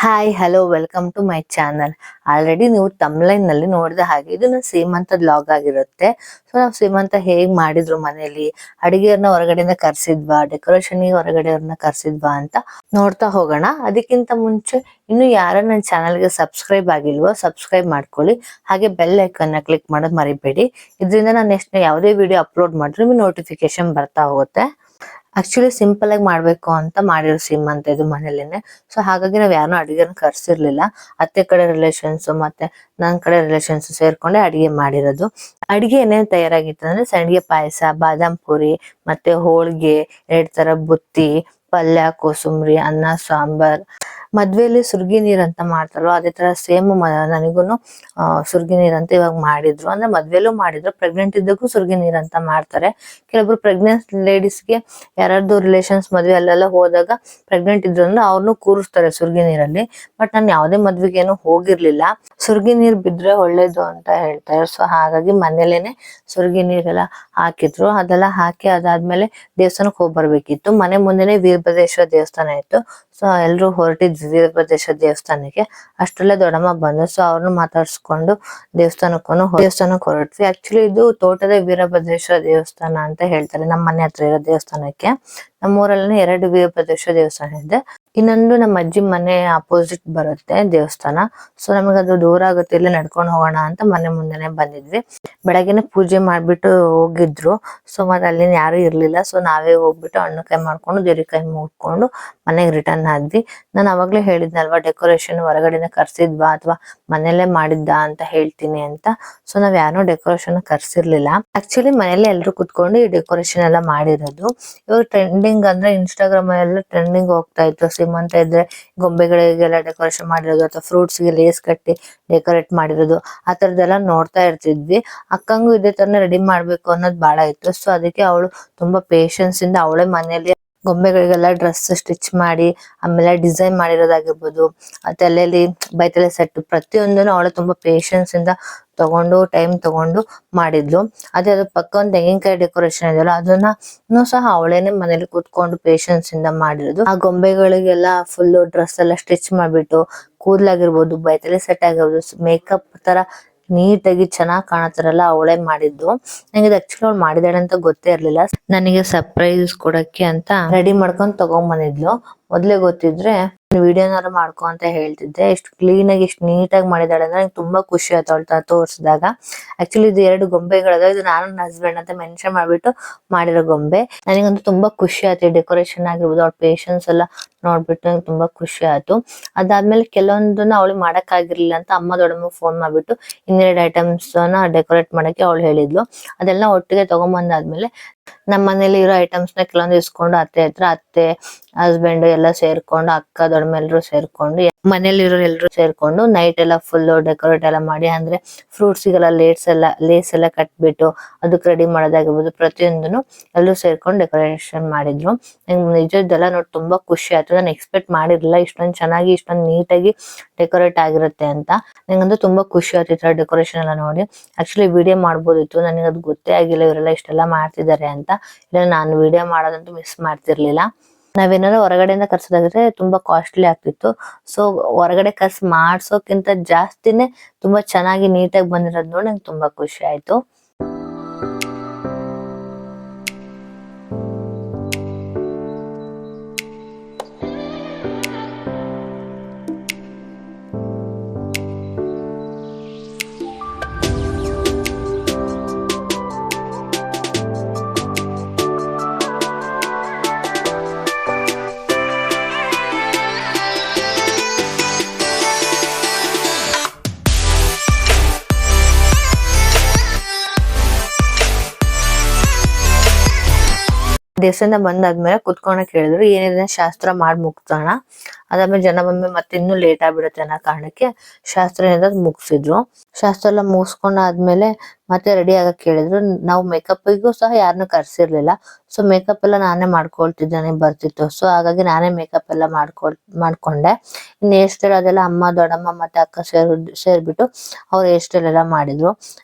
Hi hello welcome to my channel. Already ನೀವು thumbnail ನಲ್ಲಿ ನೋಡಿದ ಹಾಗೆ ಇದನ್ನ ಸೀಮಂತ ಬ್ಲಾಗ್ ಆಗಿರುತ್ತೆ. ಸೊ ನಾವು ಸೀಮಂತ ಹೇಗ್ ಮಾಡಿದ್ರು ಮನೆಯಲ್ಲಿ, ಅಡಿಗೆಯವ್ರನ್ನ ಹೊರಗಡೆಯಿಂದ ಕರ್ಸಿದ್ವಾ, ಡೆಕೋರೇಷನ್ ಹೊರಗಡೆಯವ್ರನ್ನ ಕರ್ಸಿದ್ವಾ ಅಂತ ನೋಡ್ತಾ ಹೋಗೋಣ. ಅದಕ್ಕಿಂತ ಮುಂಚೆ ಇನ್ನು ಯಾರ ನನ್ನ ಚಾನಲ್ಗೆ ಸಬ್ಸ್ಕ್ರೈಬ್ ಆಗಿಲ್ವೋ ಸಬ್ಸ್ಕ್ರೈಬ್ ಮಾಡ್ಕೊಳ್ಳಿ, ಹಾಗೆ ಬೆಲ್ ಐಕನ್ ನ ಕ್ಲಿಕ್ ಮಾಡೋದು ಮರಿಬೇಡಿ. ಇದರಿಂದ ನಾನು ನೆಕ್ಸ್ಟ್ ಯಾವುದೇ ವಿಡಿಯೋ ಅಪ್ಲೋಡ್ ಮಾಡಿದ್ರು ನಿಮಗೆ ನೋಟಿಫಿಕೇಶನ್ ಬರ್ತಾ ಹೋಗುತ್ತೆ. ಆಕ್ಚುಲಿ ಸಿಂಪಲ್ ಆಗಿ ಮಾಡ್ಬೇಕು ಅಂತ ಮಾಡಿರೋ ಸೀಮಂತ ಇದು ಮನೇಲೇನೆ. ಸೊ ಹಾಗಾಗಿ ನಾವ್ ಯಾರನ್ನೂ ಅಡಿಗೆನ ಕರ್ಸಿರ್ಲಿಲ್ಲ. ಅತ್ತೆ ಕಡೆ ರಿಲೇಷನ್ಸ್ ಮತ್ತೆ ನನ್ ಕಡೆ ರಿಲೇಷನ್ಸ್ ಸೇರ್ಕೊಂಡೆ ಅಡಿಗೆ ಮಾಡಿರೋದು. ಅಡಿಗೆ ಏನೇನ್ ತಯಾರಾಗಿತ್ತು ಅಂದ್ರೆ ಸಂಡಿಗೆ ಪಾಯಸ, ಬಾದಾಮ್ ಪುರಿ, ಮತ್ತೆ ಹೋಳ್ಗೆ, 2 ತರ ಬುತ್ತಿ, ಪಲ್ಯ, ಕೋಸಂಬರಿ, ಅನ್ನ, ಸಾಂಬಾರ್. ಮದ್ವೆಯಲ್ಲಿ ಸುರ್ಗಿ ನೀರ್ ಅಂತ ಮಾಡ್ತಾರಲ್ಲ ಅದೇ ತರ ಸೇಮ್ ನನಗೂನು ಸುರ್ಗಿ ನೀರ್ ಅಂತ ಇವಾಗ ಮಾಡಿದ್ರು. ಅಂದ್ರೆ ಮದ್ವೆಲ್ಲೂ ಮಾಡಿದ್ರು, ಪ್ರೆಗ್ನೆಂಟ್ ಇದ್ದಾಗೂ ಸುರ್ಗಿ ನೀರ್ ಅಂತ ಮಾಡ್ತಾರೆ. ಕೆಲವೊಬ್ರು ಪ್ರೆಗ್ನೆಂಟ್ ಲೇಡೀಸ್ಗೆ ಯಾರಾದ್ರು ರಿಲೇಷನ್ಸ್ ಮದ್ವೆ ಅಲ್ಲೆಲ್ಲ ಹೋದಾಗ ಪ್ರೆಗ್ನೆಂಟ್ ಇದ್ರು ಅಂದ್ರೆ ಅವ್ರನ್ನು ಕೂರಿಸ್ತಾರೆ ಸುರ್ಗಿ ನೀರಲ್ಲಿ. ಬಟ್ ನಾನು ಯಾವ್ದೇ ಮದ್ವೆಗೇನು ಹೋಗಿರ್ಲಿಲ್ಲ. ಸುರ್ಗಿ ನೀರ್ ಬಿದ್ರೆ ಒಳ್ಳೇದು ಅಂತ ಹೇಳ್ತಾರೆ. ಸೊ ಹಾಗಾಗಿ ಮನೇಲೇನೆ ಸುರ್ಗಿ ನೀರೆಲ್ಲ ಹಾಕಿದ್ರು. ಅದೆಲ್ಲ ಹಾಕಿ ಅದಾದ್ಮೇಲೆ ದೇವಸ್ಥಾನಕ್ಕೆ ಹೋಗಿ ಬರ್ಬೇಕಿತ್ತು. ಮನೆ ಮುಂದೆನೆ ವೀರಭದ್ರೇಶ್ವರ ದೇವಸ್ಥಾನ ಇತ್ತು. ಸೊ ಎಲ್ರು ಹೊರಟಿದ್ವಿ ವೀರಭದ್ರೇಶ್ವರ ದೇವಸ್ಥಾನಕ್ಕೆ. ಅಷ್ಟ್ರಲ್ಲೇ ದೊಡ್ಡಮ್ಮ ಬಂದ್ರು. ಸೊ ಅವ್ರನ್ನ ಮಾತಾಡ್ಸ್ಕೊಂಡು ದೇವಸ್ಥಾನಕ್ಕೆ ಹೊರಟ್ವಿ. ಆಕ್ಚುಲಿ ಇದು ತೋಟದ ವೀರಭದ್ರೇಶ್ವರ ದೇವಸ್ಥಾನ ಅಂತ ಹೇಳ್ತಾರೆ, ನಮ್ಮ ಮನೆ ಹತ್ರ ಇರೋ ದೇವಸ್ಥಾನಕ್ಕೆ. ನಮ್ಮೂರಲ್ಲಿ 2 ವೀರಭದ್ರೇಶ್ವರ ದೇವಸ್ಥಾನ ಇದೆ. ಇನ್ನೊಂದು ನಮ್ಮ ಅಜ್ಜಿ ಮನೆ ಅಪೋಸಿಟ್ ಬರುತ್ತೆ ದೇವಸ್ಥಾನ. ಸೊ ನಮಗದು ದೂರ ಆಗುತ್ತೆ, ಇಲ್ಲೇ ನಡ್ಕೊಂಡು ಹೋಗೋಣ ಅಂತ ಮನೆ ಮುಂದೆನೆ ಬಂದಿದ್ವಿ. ಬೆಳಗ್ಗೆನೆ ಪೂಜೆ ಮಾಡ್ಬಿಟ್ಟು ಹೋಗಿದ್ರು. ಸೊ ಮತ್ತೆ ಅಲ್ಲಿನ ಯಾರು ಇರ್ಲಿಲ್ಲ. ಸೊ ನಾವೇ ಹೋಗ್ಬಿಟ್ಟು ಹಣ್ಣು ಕಾಯಿ ಮಾಡ್ಕೊಂಡು ದೇವ್ರಿಕಾಯಿ ಮುಟ್ಕೊಂಡು ಮನೆಗೆ ರಿಟರ್ನ್ ಆದ್ವಿ. ನಾನು ಅವಾಗ್ಲೇ ಹೇಳಿದ್ನಲ್ವಾ ಡೆಕೋರೇಷನ್ ಹೊರಗಡೆನೆ ಕರ್ಸಿದ್ವಾ ಅಥವಾ ಮನೇಲೆ ಮಾಡಿದ್ದ ಅಂತ ಹೇಳ್ತೀನಿ ಅಂತ. ಸೊ ನಾವ್ ಯಾರನ್ನೂ ಡೆಕೋರೇಷನ್ ಕರ್ಸಿರ್ಲಿಲ್ಲ. ಆಕ್ಚುಲಿ ಮನೇಲಿ ಎಲ್ರು ಕುತ್ಕೊಂಡು ಈ ಡೆಕೋರೇಷನ್ ಎಲ್ಲ ಮಾಡಿರೋದು. ಇವಾಗ ಟ್ರೆಂಡಿಂಗ್ ಅಂದ್ರೆ ಇನ್ಸ್ಟಾಗ್ರಾಮ್ ಎಲ್ಲ ಟ್ರೆಂಡಿಂಗ್ ಹೋಗ್ತಾ ಇತ್ತು. ಸೀಮಂತ ಇದ್ರೆ ಗೊಂಬೆಗಳಿಗೆಲ್ಲ ಡೆಕೋರೇಷನ್ ಮಾಡಿರೋದು ಅಥವಾ ಫ್ರೂಟ್ಸ್ ಗೆ ಲೇಸ್ ಕಟ್ಟಿ ಡೆಕೋರೇಟ್ ಮಾಡಿರೋದು, ಆ ತರದೆಲ್ಲ ನೋಡ್ತಾ ಇರ್ತಿದ್ವಿ. ಅಕ್ಕಂಗೂ ಇದೇ ತರನೇ ರೆಡಿ ಮಾಡ್ಬೇಕು ಅನ್ನೋದು ಬಾಳ ಇತ್ತು. ಸೊ ಅದಕ್ಕೆ ಅವಳು ತುಂಬಾ ಪೇಶನ್ಸ್ ಇಂದ ಅವಳೇ ಮನೆಯಲ್ಲಿ ಗೊಂಬೆಗಳಿಗೆಲ್ಲ ಡ್ರೆಸ್ ಸ್ಟಿಚ್ ಮಾಡಿ, ಆಮೇಲೆ ಡಿಸೈನ್ ಮಾಡಿರೋದಾಗಿರ್ಬೋದು, ತಲೆಯಲ್ಲಿ ಬೈತಲೆ ಸೆಟ್ ಪ್ರತಿಯೊಂದನ್ನು ಅವಳು ತುಂಬಾ ಪೇಶನ್ಸ್ ಇಂದ ಟೈಮ್ ತಗೊಂಡು ಮಾಡಿದ್ಲು. ಅದೇ ಅದ್ರ ಪಕ್ಕ ಒಂದು ತೆಂಗಿನಕಾಯಿ ಡೆಕೋರೇಷನ್ ಇದೆಯಲ್ಲ ಅದನ್ನು ಸಹ ಅವಳೇನೆ ಮನೇಲಿ ಕೂತ್ಕೊಂಡು ಪೇಶನ್ಸ್ ಇಂದ ಮಾಡಿರೋದು. ಆ ಗೊಂಬೆಗಳಿಗೆಲ್ಲ ಫುಲ್ ಡ್ರೆಸ್ ಎಲ್ಲ ಸ್ಟಿಚ್ ಮಾಡ್ಬಿಟ್ಟು, ಕೂದ್ಲಾಗಿರ್ಬೋದು, ಬೈತಲೆ ಸೆಟ್ ಆಗಿರ್ಬೋದು, ಮೇಕಪ್ ತರ ನೀಟಾಗಿ ಚೆನ್ನಾಗಿ ಕಾಣತಾರಲ್ಲ ಅವಳೇ ಮಾಡಿದ್ದು. ನಂಗೆ ಇದು ಆಕ್ಚುಲಿ ಅವ್ಳು ಮಾಡಿದಾಳೆ ಅಂತ ಗೊತ್ತೇ ಇರ್ಲಿಲ್ಲ. ನನಗೆ ಸರ್ಪ್ರೈಸ್ ಕೊಡಕ್ಕೆ ಅಂತ ರೆಡಿ ಮಾಡ್ಕೊಂಡು ತಗೊಂಡ್ ಬಂದಿದ್ಲು. ಮೊದ್ಲೇ ಗೊತ್ತಿದ್ರೆ ವಿಡಿಯೋನಾರು ಮಾಡ್ಕೊ ಅಂತ ಹೇಳ್ತಿದ್ದೆ. ಎಷ್ಟು ಕ್ಲೀನ್ ಆಗಿ ಎಷ್ಟು ನೀಟಾಗಿ ಮಾಡಿದಾಳೆ ಅಂದ್ರೆ ನಂಗೆ ತುಂಬಾ ಖುಷಿ ಆಯ್ತು ಅವಳ ತೋರಿಸಿದಾಗ. ಆಕ್ಚುಲಿ ಇದು 2 ಗೊಂಬೆಗಳದ, ಇದು ನಾನು ನನ್ನ ಹಸ್ಬೆಂಡ್ ಅಂತ ಮೆನ್ಷನ್ ಮಾಡ್ಬಿಟ್ಟು ಮಾಡಿರೋ ಗೊಂಬೆ. ನನಗಂತೂ ತುಂಬಾ ಖುಷಿ ಆಯ್ತು. ಡೆಕೋರೇಷನ್ ಆಗಿರ್ಬೋದು, ಅವ್ಳ ಪೇಶನ್ಸ್ ಎಲ್ಲ ನೋಡ್ಬಿಟ್ಟು ನಂಗೆ ತುಂಬಾ ಖುಷಿ ಆಯ್ತು. ಅದಾದ್ಮೇಲೆ ಕೆಲವೊಂದನ್ನ ಅವಳಿಗೆ ಮಾಡಕ್ ಆಗಿರ್ಲಿಲ್ಲ ಅಂತ ಅಮ್ಮ ದೊಡ್ಡಮ್ಮ ಫೋನ್ ಮಾಡ್ಬಿಟ್ಟು 2 ಐಟಮ್ಸ್ ನ ಡೆಕೋರೇಟ್ ಮಾಡಕ್ಕೆ ಅವಳು ಹೇಳಿದ್ಲು. ಅದೆಲ್ಲ ಒಟ್ಟಿಗೆ ತಗೊಂಬಂದಾದ್ಮೇಲೆ ನಮ್ಮ ಮನೇಲಿ ಇರೋ ಐಟಮ್ಸ್ ನ ಕೆಲವೊಂದು ಇಸ್ಕೊಂಡು ಅತ್ತೆ ಹಸ್ಬೆಂಡ್ ಎಲ್ಲ ಸೇರ್ಕೊಂಡು, ಅಕ್ಕ ದೊಡ್ಡಮ್ಮ ಎಲ್ರು ಸೇರ್ಕೊಂಡು, ಮನೇಲಿ ಇರೋ ಎಲ್ರು ಸೇರ್ಕೊಂಡು ನೈಟ್ ಎಲ್ಲ ಫುಲ್ ಡೆಕೋರೇಟ್ ಎಲ್ಲ ಮಾಡಿ, ಅಂದ್ರೆ ಫ್ರೂಟ್ಸ್ ಗೆಲ್ಲ ಲೇಸ್ ಎಲ್ಲ ಕಟ್ಬಿಟ್ಟು ಅದಕ್ಕೆ ರೆಡಿ ಮಾಡೋದಾಗಿರ್ಬೋದು, ಪ್ರತಿಯೊಂದನ್ನು ಎಲ್ಲರೂ ಸೇರ್ಕೊಂಡು ಡೆಕೋರೇಷನ್ ಮಾಡಿದ್ರು. ನಂಗೆ ನಿಜದ್ದೆಲ್ಲ ನೋಡಿ ತುಂಬಾ ಖುಷಿ ಆಯ್ತು. ನಾನು ಎಕ್ಸ್ಪೆಕ್ಟ್ ಮಾಡಿರ್ಲಿಲ್ಲ ಇಷ್ಟೊಂದು ಚೆನ್ನಾಗಿ ಇಷ್ಟೊಂದು ನೀಟಾಗಿ ಡೆಕೋರೇಟ್ ಆಗಿರುತ್ತೆ ಅಂತ. ನಂಗಂತೂ ತುಂಬಾ ಖುಷಿ ಆಯ್ತು ಈ ತರ ಡೆಕೋರೇಷನ್ ಎಲ್ಲ ನೋಡಿ. ಆಕ್ಚುಲಿ ವಿಡಿಯೋ ಮಾಡ್ಬೋದಿತ್ತು, ನನಗೆ ಅದು ಗೊತ್ತೇ ಆಗಿಲ್ಲ ಇವರೆಲ್ಲ ಇಷ್ಟೆಲ್ಲ ಮಾಡ್ತಿದ್ದಾರೆ ಅಂತ. ಇಲ್ಲ ನಾನು ವಿಡಿಯೋ ಮಾಡೋದಂತೂ ಮಿಸ್ ಮಾಡ್ತಿರ್ಲಿಲ್ಲ. ನಾವೇನಾದ್ರು ಹೊರಗಡೆಯಿಂದ ಕರ್ಸೋದಾಗಿದ್ರೆ ತುಂಬಾ ಕಾಸ್ಟ್ಲಿ ಆಗ್ತಿತ್ತು. ಸೊ ಹೊರಗಡೆ ಮಾಡ್ಸೋಕ್ಕಿಂತ ಜಾಸ್ತಿನೇ ತುಂಬಾ ಚೆನ್ನಾಗಿ ನೀಟಾಗಿ ಬಂದಿರೋದು ನೋಡಿ ನಂಗೆ ತುಂಬಾ ಖುಷಿ ಆಯ್ತು. ದೇವಸ್ಥಾನ ಬಂದಾದ್ಮೇಲೆ ಕುತ್ಕೊಳಕ್ ಹೇಳಿದ್ರು. ಏನಿದೆ ಶಾಸ್ತ್ರ ಮಾಡಿ ಮುಗ್ಸೋಣ, ಅದಾದ್ಮೇಲೆ ಜನ ಬಂದ್ಮೇಲೆ ಮತ್ತೆ ಇನ್ನೂ ಲೇಟ್ ಆಗ್ಬಿಡುತ್ತೆ ಅನ್ನೋ ಕಾರಣಕ್ಕೆ ಶಾಸ್ತ್ರ ಏನಾದ್ರು ಮುಗಿಸಿದ್ರು. ಶಾಸ್ತ್ರ ಎಲ್ಲ ಮುಗಿಸ್ಕೊಂಡಾದ್ಮೇಲೆ ಮತ್ತೆ ರೆಡಿ ಆಗಕ್ ಹೇಳಿದ್ರು. ನಾವು ಮೇಕಪ್ಗೂ ಸಹ ಯಾರನ್ನು ಕರ್ಸಿರ್ಲಿಲ್ಲ. ಸೊ ಮೇಕಪ್ ಎಲ್ಲ ನಾನೇ ಮಾಡ್ಕೊಳ್ತಿದ್ದೇನೆ ಬರ್ತಿತ್ತು. ಸೊ ಹಾಗಾಗಿ ನಾನೇ ಮೇಕಪ್ ಎಲ್ಲ ಮಾಡ್ಕೊಂಡೆ. ಇನ್ನು ಹೇರ್ ಸ್ಟೈಲ್ ಅದೆಲ್ಲ ಅಮ್ಮ ದೊಡ್ಡಮ್ಮ ಮತ್ತೆ ಅಕ್ಕ ಸೇರ್ಬಿಟ್ಟು ಅವ್ರು ಹೇರ್ ಸ್ಟೈಲ್ ಎಲ್ಲ ಮಾಡಿದ್ರು.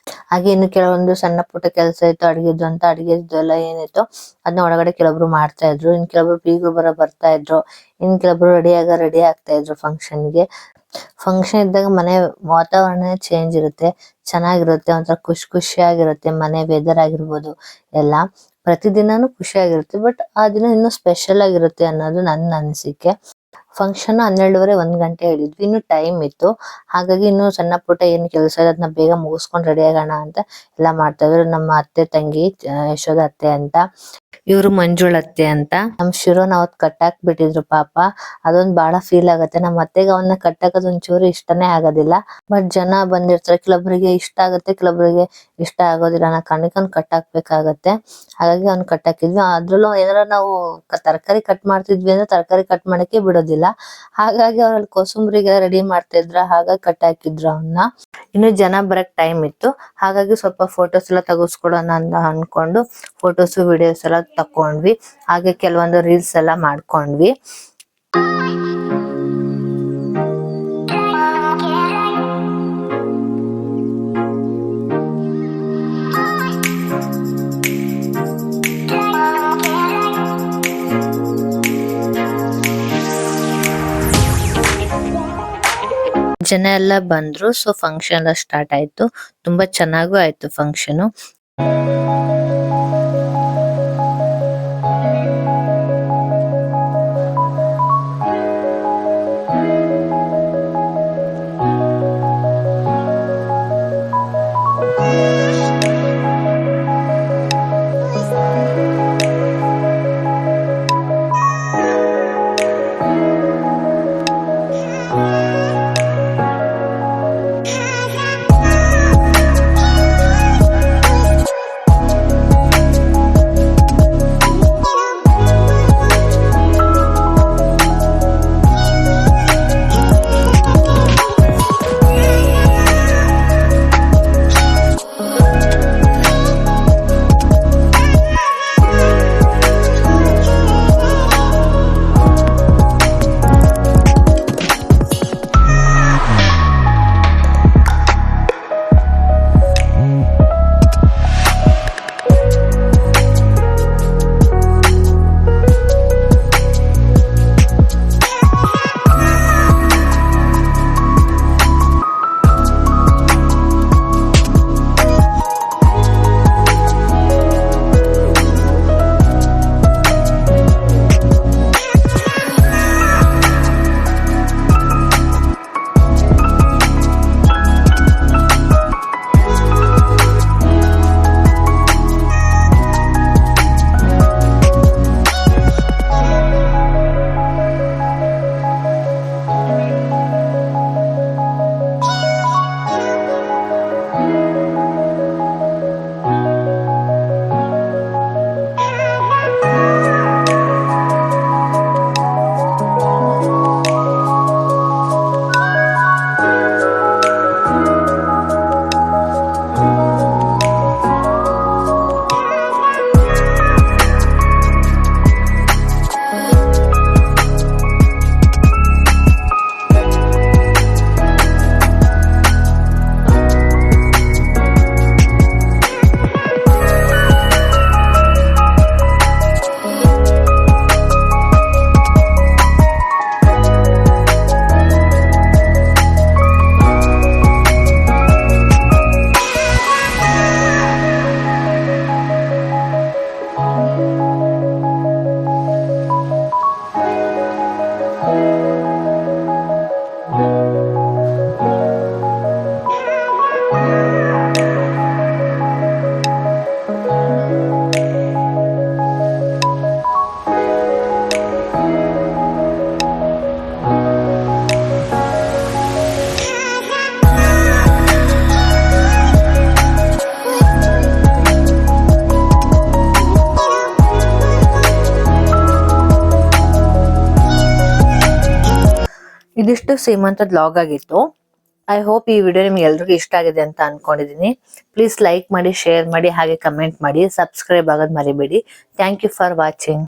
ಹಾಗೆ ಇನ್ನು ಕೆಲವೊಂದು ಸಣ್ಣ ಪುಟ್ಟ ಕೆಲಸ ಇತ್ತು, ಅಡಿಗೆದ್ದು ಎಲ್ಲ ಏನಿತ್ತು ಅದನ್ನ ಒಳಗಡೆ ಕೆಲವೊಬ್ರು ಮಾಡ್ತಾ ಇದ್ರು. ಇನ್ ಕೆಲವೊಬ್ರು ಬೀಗರು ಬರ್ತಾ ಇದ್ರು. ಇನ್ ಕೆಲವೊಬ್ರು ರೆಡಿ ಆಗ್ತಾ ಇದ್ರು ಫಂಕ್ಷನ್ಗೆ. ಫಂಕ್ಷನ್ ಇದ್ದಾಗ ಮನೆ ವಾತಾವರಣ ಚೇಂಜ್ ಇರುತ್ತೆ, ಚೆನ್ನಾಗಿರುತ್ತೆ, ಒಂಥರ ಖುಷಿಯಾಗಿರುತ್ತೆ. ಮನೆ ವೆದರ್ ಆಗಿರ್ಬೋದು ಎಲ್ಲ ಪ್ರತಿದಿನಾನು ಖುಷಿಯಾಗಿರುತ್ತೆ. ಬಟ್ ಆ ದಿನ ಇನ್ನೂ ಸ್ಪೆಷಲ್ ಆಗಿರುತ್ತೆ ಅನ್ನೋದು ನನ್ನ ಅನಿಸಿಕೆ. ಫಂಕ್ಷನ್ 12:30 1 ಗಂಟೆ ಹೇಳಿದ್ವಿ, ಇನ್ನು ಟೈಮ್ ಇತ್ತು. ಹಾಗಾಗಿ ಇನ್ನು ಸಣ್ಣ ಪುಟ್ಟ ಏನ್ ಕೆಲಸ ಇದೆ ಅದನ್ನ ಬೇಗ ಮುಗಿಸ್ಕೊಂಡು ರೆಡಿ ಆಗೋಣ ಅಂತ ಎಲ್ಲ ಮಾಡ್ತಾ ಇದ್ರು. ನಮ್ಮ ಅತ್ತೆ ತಂಗಿ ಯಶೋಧ ಅತ್ತೆ ಅಂತ, ಇವ್ರು ಮಂಜುಳ ಅತ್ತೆ ಅಂತ. ನಮ್ ಶಿರೋನ್ ಅವತ್ ಕಟ್ಟಾಕ್ ಬಿಟ್ಟಿದ್ರು ಪಾಪ. ಅದೊಂದ್ ಬಹಳ ಫೀಲ್ ಆಗತ್ತೆ. ನಮ್ಮ ಅತ್ತೆಗೆ ಅವನ್ನ ಕಟ್ಟಾಕದ್ ಒಂಚೂರು ಇಷ್ಟನೇ ಆಗೋದಿಲ್ಲ. ಬಟ್ ಜನ ಬಂದಿರ್ತಾರೆ, ಕೆಲವೊಬ್ಬರಿಗೆ ಇಷ್ಟ ಆಗುತ್ತೆ, ಕೆಲವೊಬ್ಬರಿಗೆ ಇಷ್ಟ ಆಗೋದಿಲ್ಲ. ನಾ ಕಣ್ಣಿಕೊಂಡ್ ಕಟ್ಟಾಕ್ಬೇಕಾಗತ್ತೆ. ಹಾಗಾಗಿ ಅವ್ನ್ ಕಟ್ಟಾಕಿದ್ವಿ. ಅದ್ರಲ್ಲೂ ಏನಾರ ನಾವು ತರಕಾರಿ ಕಟ್ ಮಾಡ್ತಿದ್ವಿ ಅಂದ್ರೆ ತರಕಾರಿ ಕಟ್ ಮಾಡಕ್ಕೆ ಬಿಡೋದಿಲ್ಲ. ಹಾಗಾಗಿ ಅವ್ರಲ್ಲಿ ಕೋಸಂಬರಿಗೆ ರೆಡಿ ಮಾಡ್ತಾ ಇದ್ರ, ಹಾಗಾಗಿ ಕಟ್ಟಾಕಿದ್ರು ಅವನ್ನ. ಇನ್ನು ಜನ ಬರಕ್ ಟೈಮ್ ಇತ್ತು, ಹಾಗಾಗಿ ಸ್ವಲ್ಪ ಫೋಟೋಸ್ ಎಲ್ಲ ತೆಗೆಸ್ಕೊಡೋಣ ಅಂತ ಅನ್ಕೊಂಡು ಫೋಟೋಸ್ ವಿಡಿಯೋಸ್ ಎಲ್ಲ ತಕೊಂಡ್ವಿ. ಹಾಗೆ ಕೆಲವೊಂದು ರೀಲ್ಸ್ ಎಲ್ಲ ಮಾಡ್ಕೊಂಡ್ವಿ. ಜನ ಎಲ್ಲ ಬಂದ್ರು. ಸೊ ಫಂಕ್ಷನ್ ಎಲ್ಲ ಸ್ಟಾರ್ಟ್ ಆಯ್ತು. ತುಂಬಾ ಚೆನ್ನಾಗೂ ಆಯ್ತು ಫಂಕ್ಷನ್. ಇದಿಷ್ಟು ಸೀಮಂತದ ಲಾಗ್ ಆಗಿತ್ತು. ಐ ಹೋಪ್ ಈ ವಿಡಿಯೋ ನಿಮ್ಗೆ ಎಲ್ರಿಗೂ ಇಷ್ಟ ಆಗಿದೆ ಅಂತ ಅನ್ಕೊಂಡಿದೀನಿ. ಪ್ಲೀಸ್ ಲೈಕ್ ಮಾಡಿ, ಶೇರ್ ಮಾಡಿ, ಹಾಗೆ ಕಮೆಂಟ್ ಮಾಡಿ, ಸಬ್ಸ್ಕ್ರೈಬ್ ಆಗೋದ್ ಮರಿಬೇಡಿ. Thank you for watching.